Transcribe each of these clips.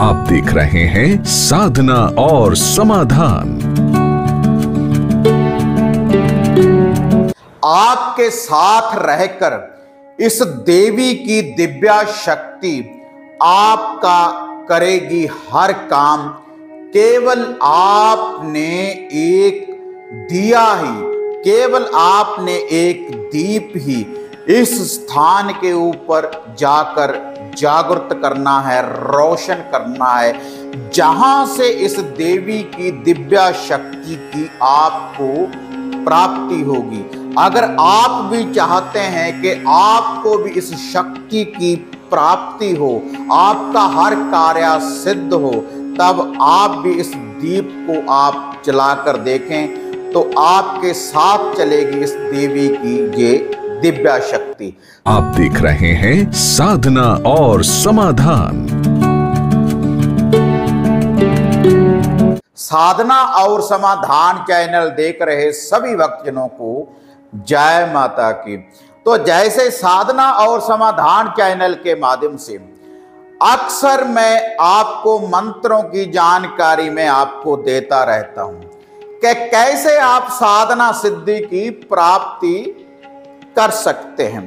आप देख रहे हैं साधना और समाधान। आपके साथ रहकर इस देवी की दिव्या शक्ति आपका करेगी हर काम। केवल आपने एक दिया ही, केवल आपने एक दीप ही इस स्थान के ऊपर जाकर जागृत करना है, रोशन करना है, जहां से इस देवी की दिव्या शक्ति की आपको प्राप्ति होगी। अगर आप भी चाहते हैं कि आपको भी इस शक्ति की प्राप्ति हो, आपका हर कार्य सिद्ध हो, तब आप भी इस दीप को आप जलाकर देखें तो आपके साथ चलेगी इस देवी की ये दिव्या शक्ति। आप देख रहे हैं साधना और समाधान। साधना और समाधान चैनल देख रहे सभी भक्तजनों को जय माता की। तो जैसे साधना और समाधान चैनल के माध्यम से अक्सर मैं आपको मंत्रों की जानकारी में आपको देता रहता हूं कि कैसे आप साधना सिद्धि की प्राप्ति कर सकते हैं,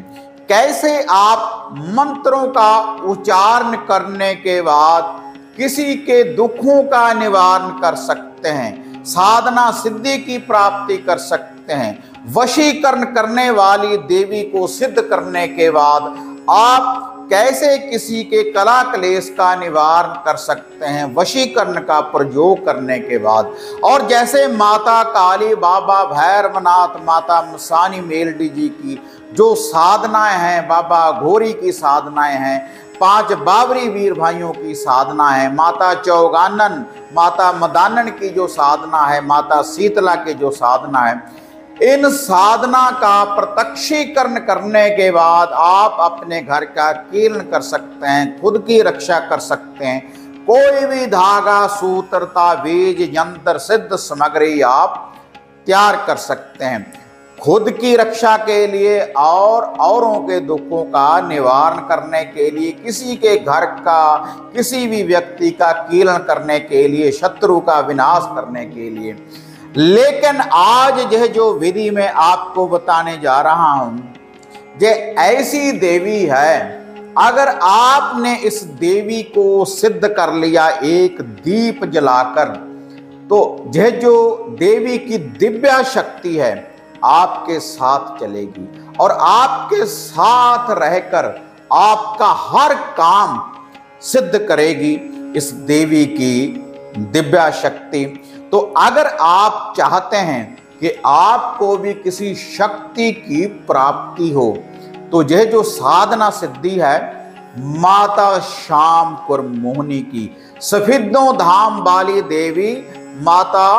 कैसे आप मंत्रों का उच्चारण करने के बाद किसी के दुखों का निवारण कर सकते हैं, साधना सिद्धि की प्राप्ति कर सकते हैं, वशीकरण करने वाली देवी को सिद्ध करने के बाद आप कैसे किसी के कला क्लेश का निवारण कर सकते हैं वशीकरण का प्रयोग करने के बाद। और जैसे माता काली, बाबा भैरवनाथ, माता मसानी मेलडी जी की जो साधनाएं हैं, बाबा घोरी की साधनाएं हैं, 5 बावरी वीर भाइयों की साधना है, माता चौगानन, माता मदानन की जो साधना है, माता शीतला की जो साधना है, इन साधना का प्रत्यक्षीकरण करने के बाद आप अपने घर का कीर्ण कर सकते हैं, खुद की रक्षा कर सकते हैं। कोई भी धागा, सूत्र, ताबीज, यंत्र, सिद्ध सामग्री आप तैयार कर सकते हैं खुद की रक्षा के लिए और औरों के दुखों का निवारण करने के लिए, किसी के घर का, किसी भी व्यक्ति का कीर्ण करने के लिए, शत्रु का विनाश करने के लिए। लेकिन आज यह जो विधि मैं आपको बताने जा रहा हूं, ये ऐसी देवी है, अगर आपने इस देवी को सिद्ध कर लिया एक दीप जलाकर, तो यह जो देवी की दिव्या शक्ति है आपके साथ चलेगी और आपके साथ रहकर आपका हर काम सिद्ध करेगी इस देवी की दिव्या शक्ति। तो अगर आप चाहते हैं कि आपको भी किसी शक्ति की प्राप्ति हो, तो यह जो साधना सिद्धि है माता श्यामपुर मोहिनी की, सफेदों धाम वाली देवी माता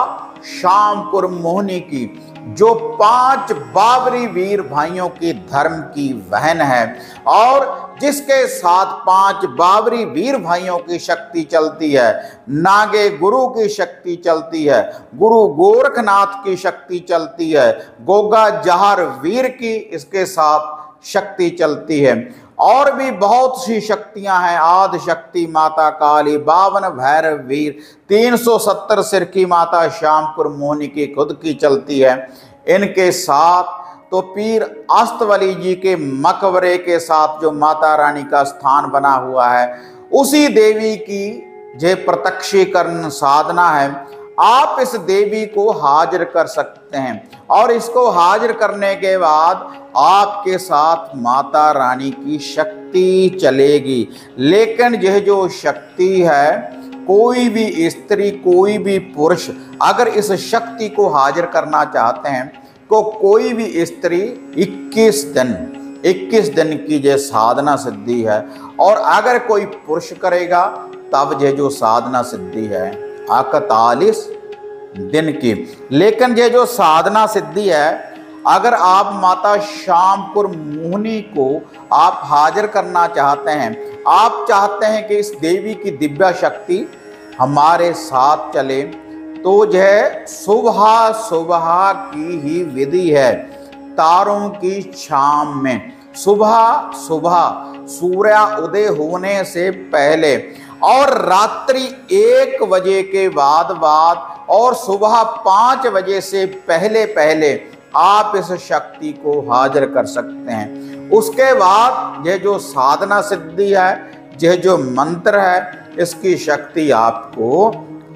श्यामपुर मोहिनी की, जो 5 बावरी वीर भाइयों की धर्म की बहन है और जिसके साथ 5 बावरी वीर भाइयों की शक्ति चलती है, नागे गुरु की शक्ति चलती है, गुरु गोरखनाथ की शक्ति चलती है, गोगा जहर वीर की इसके साथ शक्ति चलती है, और भी बहुत सी शक्तियां हैं, आदि शक्ति माता काली, 52 भैरव वीर, 370 सिर की माता श्यामपुर मोहिनी की खुद की चलती है। इनके साथ तो पीर अस्तवली जी के मकबरे के साथ जो माता रानी का स्थान बना हुआ है, उसी देवी की जे प्रत्यक्षीकरण साधना है। आप इस देवी को हाजिर कर सकते हैं और इसको हाजिर करने के बाद आपके साथ माता रानी की शक्ति चलेगी। लेकिन यह जो शक्ति है, कोई भी स्त्री, कोई भी पुरुष अगर इस शक्ति को हाजिर करना चाहते हैं तो कोई भी स्त्री 21 दिन की जो साधना सिद्धि है, और अगर कोई पुरुष करेगा तब यह जो साधना सिद्धि है 41 दिन की। लेकिन ये जो साधना सिद्धि है, अगर आप माता श्यामपुर मोहिनी को आप हाजिर करना चाहते हैं, आप चाहते हैं कि इस देवी की दिव्या शक्ति हमारे साथ चले, तो यह सुबह सुबह की ही विधि है। तारों की छाम में सुबह सुबह सूर्य उदय होने से पहले और रात्रि 1 बजे के बाद और सुबह 5 बजे से पहले पहले आप इस शक्ति को हाजिर कर सकते हैं। उसके बाद ये जो साधना सिद्धि है, यह जो मंत्र है, इसकी शक्ति आपको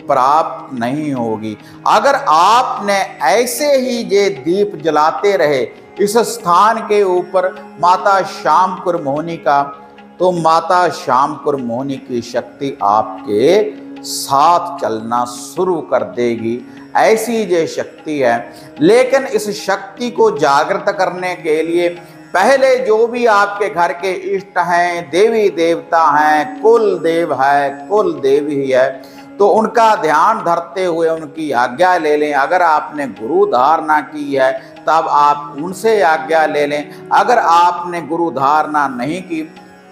प्राप्त नहीं होगी। अगर आपने ऐसे ही ये दीप जलाते रहे इस स्थान के ऊपर माता श्यामकुर मोहिनी का, तो माता श्यामकुर मोहिनी की शक्ति आपके साथ चलना शुरू कर देगी। ऐसी ये शक्ति है। लेकिन इस शक्ति को जागृत करने के लिए पहले जो भी आपके घर के इष्ट हैं, देवी देवता हैं, कुल देव है, कुल देवी है, तो उनका ध्यान धरते हुए उनकी आज्ञा ले लें। अगर आपने गुरु धारणा की है तब आप उनसे आज्ञा ले लें। अगर आपने गुरु धारणा नहीं की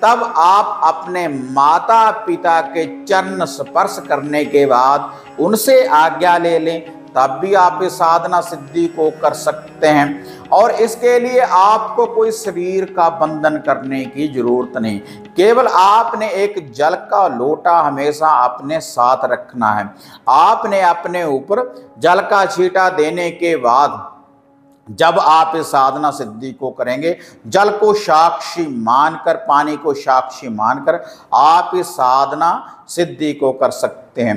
तब आप अपने माता पिता के चरण स्पर्श करने के बाद उनसे आज्ञा ले लें, तब भी आप इस साधना सिद्धि को कर सकते हैं। और इसके लिए आपको कोई शरीर का बंधन करने की जरूरत नहीं, केवल आपने एक जल का लोटा हमेशा अपने साथ रखना है। आपने अपने ऊपर जल का छींटा देने के बाद जब आप इस साधना सिद्धि को करेंगे, जल को साक्षी मानकर, पानी को साक्षी मानकर आप इस साधना सिद्धि को कर सकते हैं।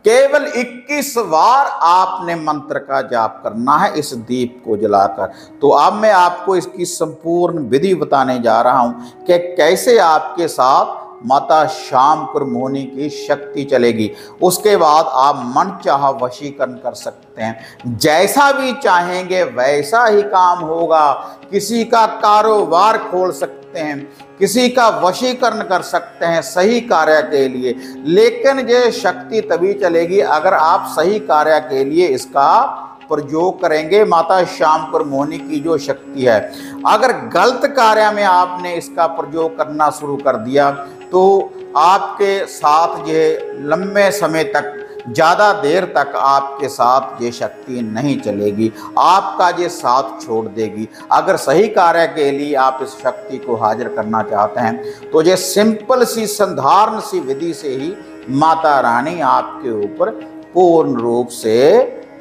केवल 21 बार आपने मंत्र का जाप करना है इस दीप को जलाकर। तो अब मैं आपको इसकी संपूर्ण विधि बताने जा रहा हूं कि कैसे आपके साथ माता श्यामकुर मोहिनी की शक्ति चलेगी। उसके बाद आप मन चाह वशीकरण कर सकते हैं, जैसा भी चाहेंगे वैसा ही काम होगा। किसी का कारोबार खोल सकते हैं, किसी का वशीकरण कर सकते हैं सही कार्य के लिए। लेकिन ये शक्ति तभी चलेगी अगर आप सही कार्य के लिए इसका प्रयोग करेंगे। माता श्यामकुर मोहिनी की जो शक्ति है, अगर गलत कार्य में आपने इसका प्रयोग करना शुरू कर दिया तो आपके साथ ये लंबे समय तक, ज़्यादा देर तक आपके साथ ये शक्ति नहीं चलेगी, आपका ये साथ छोड़ देगी। अगर सही कार्य के लिए आप इस शक्ति को हाजिर करना चाहते हैं तो ये सिंपल सी साधारण सी विधि से ही माता रानी आपके ऊपर पूर्ण रूप से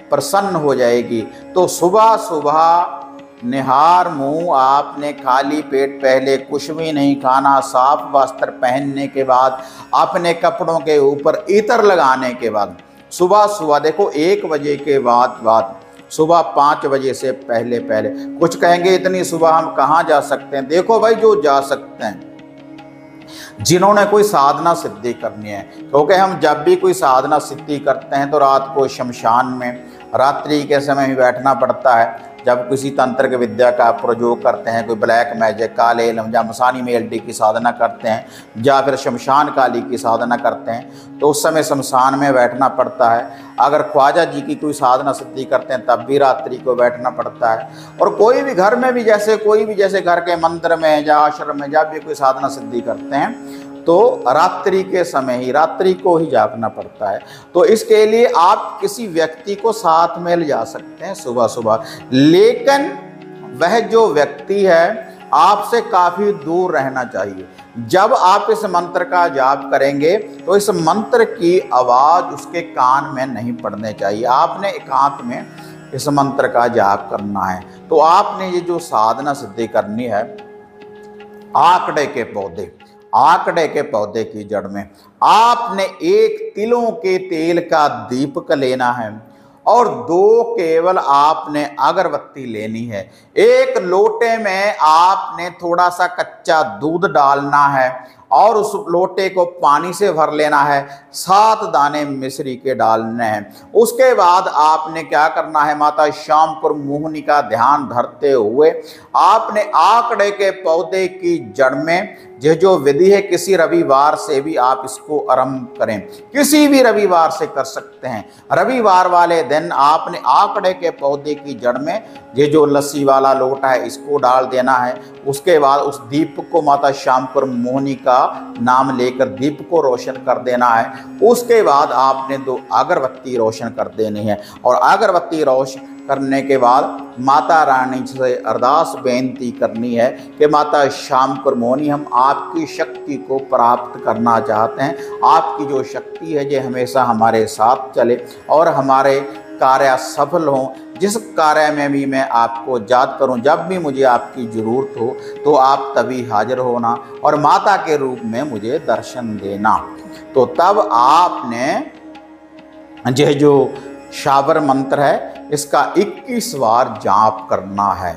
प्रसन्न हो जाएगी। तो सुबह सुबह निहार मुंह, आपने खाली पेट पहले कुछ भी नहीं खाना। साफ वस्त्र पहनने के बाद, अपने कपड़ों के ऊपर इत्र लगाने के बाद, सुबह सुबह देखो 1 बजे के बाद सुबह 5 बजे से पहले पहले। कुछ कहेंगे इतनी सुबह हम कहाँ जा सकते हैं? देखो भाई, जो जा सकते हैं, जिन्होंने कोई साधना सिद्धि करनी है, क्योंकि हम जब भी कोई साधना सिद्धि करते हैं तो रात को शमशान में रात्रि के समय ही बैठना पड़ता है। जब किसी तंत्र की विद्या का प्रयोग करते हैं, कोई ब्लैक मैजिक, काले इल्म या मसानी मेल्टी की साधना करते हैं, या फिर शमशान काली की साधना करते हैं, तो उस समय शमशान में बैठना पड़ता है। अगर ख्वाजा जी की कोई साधना सिद्धि करते हैं तब भी रात्रि को बैठना पड़ता है। और कोई भी घर में भी, जैसे घर के मंदिर में या आश्रम में जब भी कोई साधना सिद्धि करते हैं तो रात्रि के समय ही, रात्रि को ही जागना पड़ता है। तो इसके लिए आप किसी व्यक्ति को साथ में ले जा सकते हैं सुबह सुबह, लेकिन वह जो व्यक्ति है आपसे काफ़ी दूर रहना चाहिए। जब आप इस मंत्र का जाप करेंगे तो इस मंत्र की आवाज़ उसके कान में नहीं पड़ने चाहिए। आपने एकांत में इस मंत्र का जाप करना है। तो आपने ये जो साधना सिद्धि करनी है, आकड़े के पौधे की जड़ में आपने 1 तिलों के तेल का दीपक लेना है और 2 केवल आपने अगरबत्ती लेनी है। 1 लोटे में आपने थोड़ा सा कच्चा दूध डालना है और उस लोटे को पानी से भर लेना है। 7 दाने मिश्री के डालने हैं। उसके बाद आपने क्या करना है, माता श्यामकुर मोहिनी का ध्यान धरते हुए आपने आकड़े के पौधे की जड़ में ये जो विधि है, किसी रविवार से भी आप इसको आरंभ करें, किसी भी रविवार से कर सकते हैं। रविवार वाले दिन आपने आकड़े के पौधे की जड़ में ये जो लस्सी वाला लोटा है इसको डाल देना है। उसके बाद उस दीप को माता श्यामकुर मोहिनी का नाम लेकर दीप को रोशन कर देना है। उसके बाद आपने 2 अगरबत्ती रोशन कर देनी है और अगरबत्ती रोशन करने के बाद माता रानी से अरदास बेनती करनी है कि माता शामकर मोहिनी, हम आपकी शक्ति को प्राप्त करना चाहते हैं। आपकी जो शक्ति है ये हमेशा हमारे साथ चले और हमारे कार्य सफल हों। जिस कार्य में भी मैं आपको याद करूं, जब भी मुझे आपकी ज़रूरत हो तो आप तभी हाजिर होना और माता के रूप में मुझे दर्शन देना। तो तब आपने यह जो शाबर मंत्र है इसका 21 बार जाप करना है।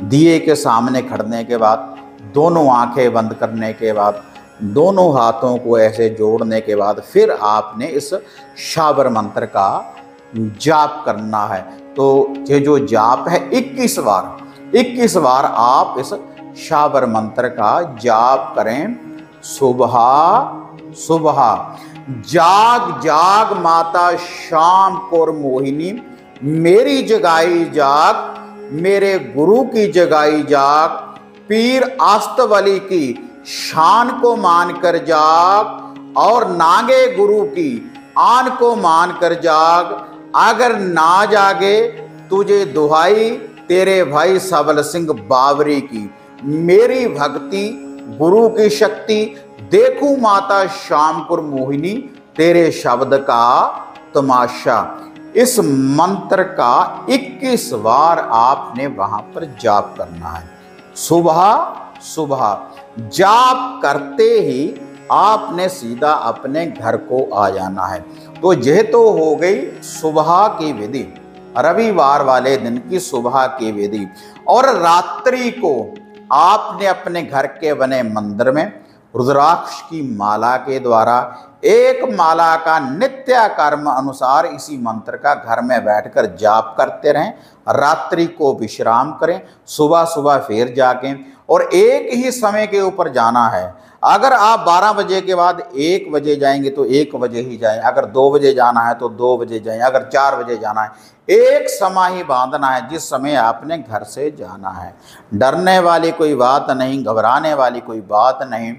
दिए के सामने खड़ने के बाद, दोनों आंखें बंद करने के बाद, दोनों हाथों को ऐसे जोड़ने के बाद फिर आपने इस शाबर मंत्र का जाप करना है। तो ये जो जाप है 21 बार आप इस शाबर मंत्र का जाप करें। सुबह सुबह जाग जाग माता शामकर मोहिनी, मेरी जगाई जाग, मेरे गुरु की जगाई जाग, पीर आस्तवली की शान को मानकर जाग और नागे गुरु की आन को मानकर जाग। अगर ना जागे तुझे दुहाई तेरे भाई सबल सिंह बावरी की, मेरी भक्ति गुरु की शक्ति देखूं माता शामकर मोहिनी, तेरे शब्द का तमाशा। इस मंत्र का 21 बार आपने वहां पर जाप करना है। सुबह सुबह जाप करते ही आपने सीधा अपने घर को आ जाना है। तो यह तो हो गई सुबह की विधि, रविवार वाले दिन की सुबह की विधि। और रात्रि को आपने अपने घर के बने मंदिर में रुद्राक्ष की माला के द्वारा एक माला का नित्य कर्म अनुसार इसी मंत्र का घर में बैठकर जाप करते रहें। रात्रि को विश्राम करें, सुबह सुबह फिर जागें और एक ही समय के ऊपर जाना है। अगर आप 12 बजे के बाद 1 बजे जाएंगे तो 1 बजे ही जाएं, अगर 2 बजे जाना है तो 2 बजे जाएं, अगर 4 बजे जाना है, एक समय ही बांधना है जिस समय आपने घर से जाना है। डरने वाली कोई बात नहीं, घबराने वाली कोई बात नहीं।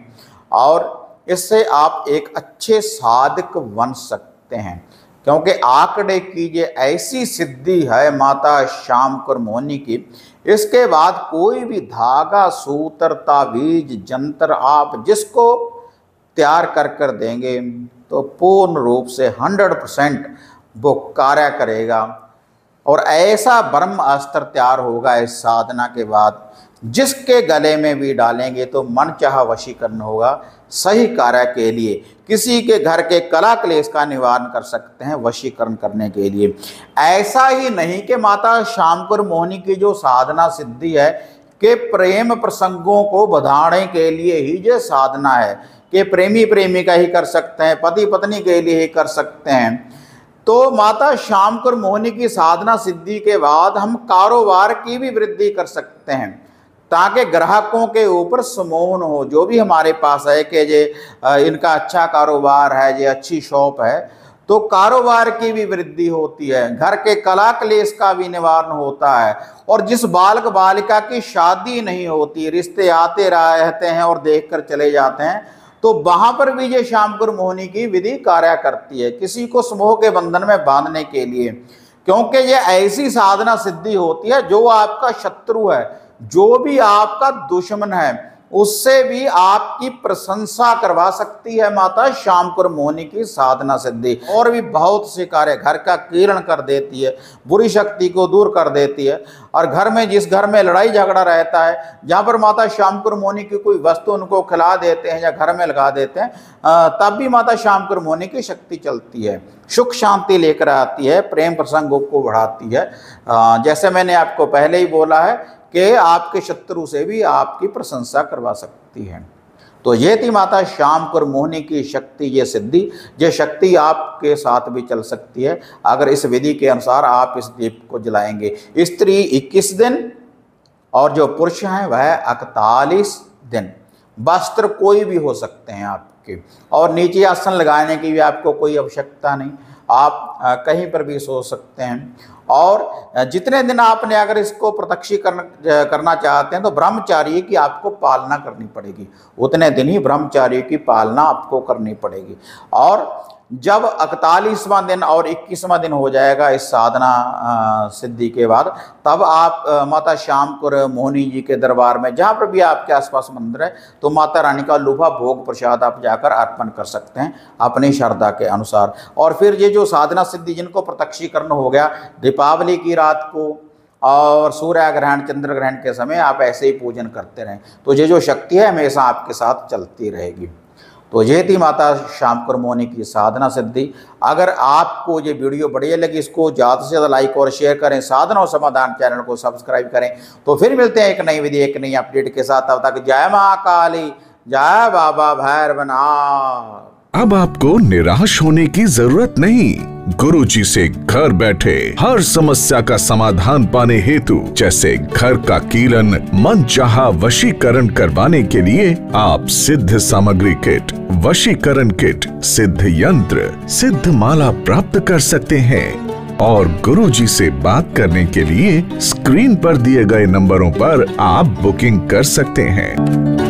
और इससे आप एक अच्छे साधक बन सकते हैं, क्योंकि आंकड़े की ये ऐसी सिद्धि है माता शामकर मोहिनी की। इसके बाद कोई भी धागा, सूत्र, तावीज, जंतर आप जिसको तैयार कर देंगे तो पूर्ण रूप से 100% वो कार्य करेगा। और ऐसा ब्रह्म अस्त्र तैयार होगा इस साधना के बाद, जिसके गले में भी डालेंगे तो मन चाहा वशीकरण होगा। सही कार्य के लिए किसी के घर के कला क्लेश का निवारण कर सकते हैं वशीकरण करने के लिए। ऐसा ही नहीं कि माता शामकर मोहिनी की जो साधना सिद्धि है कि प्रेम प्रसंगों को बढ़ाने के लिए ही ये साधना है, कि प्रेमी प्रेमिका ही कर सकते हैं, पति पत्नी के लिए ही कर सकते हैं। तो माता शामकर मोहिनी की साधना सिद्धि के बाद हम कारोबार की भी वृद्धि कर सकते हैं, ताकि ग्राहकों के ऊपर समोहन हो। जो भी हमारे पास है कि ये इनका अच्छा कारोबार है, ये अच्छी शॉप है, तो कारोबार की भी वृद्धि होती है, घर के कला क्लेश का भी निवारण होता है। और जिस बालक बालिका की शादी नहीं होती, रिश्ते आते रहते हैं और देखकर चले जाते हैं, तो वहां पर भी ये शामकर मोहिनी की विधि कार्य करती है, किसी को समूह के बंधन में बांधने के लिए। क्योंकि ये ऐसी साधना सिद्धि होती है, जो आपका शत्रु है, जो भी आपका दुश्मन है, उससे भी आपकी प्रशंसा करवा सकती है माता शामकर मोहिनी की साधना सिद्धि। और भी बहुत से कार्य, घर का कीर्ण कर देती है, बुरी शक्ति को दूर कर देती है। और घर में, जिस घर में लड़ाई झगड़ा रहता है, जहाँ पर माता शामकर मोहिनी की कोई वस्तु उनको खिला देते हैं या घर में लगा देते हैं, तब भी माता शामकर मोहिनी की शक्ति चलती है, सुख शांति लेकर आती है, प्रेम प्रसंगों को बढ़ाती है। जैसे मैंने आपको पहले ही बोला है कि आपके शत्रु से भी आपकी प्रशंसा करवा सकती है। तो ये थी माता शामकर मोहिनी की शक्ति, ये सिद्धि, ये शक्ति आपके साथ भी चल सकती है अगर इस विधि के अनुसार आप इस दीप को जलाएंगे। स्त्री 21 दिन और जो पुरुष हैं वह 41 दिन। वस्त्र कोई भी हो सकते हैं आपके, और नीचे आसन लगाने की भी आपको कोई आवश्यकता नहीं। आप कहीं पर भी सो सकते हैं। और जितने दिन आपने अगर इसको प्रत्यक्ष करना चाहते हैं तो ब्रह्मचार्य की आपको पालना करनी पड़ेगी, उतने दिन ही ब्रह्मचार्य की पालना आपको करनी पड़ेगी। और जब 41वां दिन और 21वां दिन हो जाएगा इस साधना सिद्धि के बाद, तब आप माता श्यामकुर मोहिनी जी के दरबार में, जहाँ पर भी आपके आसपास मंदिर है, तो माता रानी का लुभा भोग प्रसाद आप जाकर अर्पण कर सकते हैं अपनी श्रद्धा के अनुसार। और फिर ये जो साधना सिद्धि जिनको प्रत्यक्षीकरण हो गया, दीपावली की रात को और सूर्य ग्रहण चंद्र ग्रहण के समय आप ऐसे ही पूजन करते रहें, तो ये जो शक्ति है हमेशा आपके साथ चलती रहेगी। तो ये थी माता श्यामकुर मोहिनी की साधना सिद्धि। अगर आपको ये वीडियो बढ़िया लगी, इसको ज़्यादा से ज़्यादा लाइक और शेयर करें, साधना और समाधान चैनल को सब्सक्राइब करें। तो फिर मिलते हैं एक नई विधि एक नई अपडेट के साथ। तब तक जय माँ काली, जय बाबा भैरवनाथ। अब आपको निराश होने की जरूरत नहीं। गुरुजी से घर बैठे हर समस्या का समाधान पाने हेतु, जैसे घर का कीलन, मनचाहा वशीकरण करवाने के लिए आप सिद्ध सामग्री किट, वशीकरण किट, सिद्ध यंत्र, सिद्ध माला प्राप्त कर सकते हैं। और गुरुजी से बात करने के लिए स्क्रीन पर दिए गए नंबरों पर आप बुकिंग कर सकते हैं।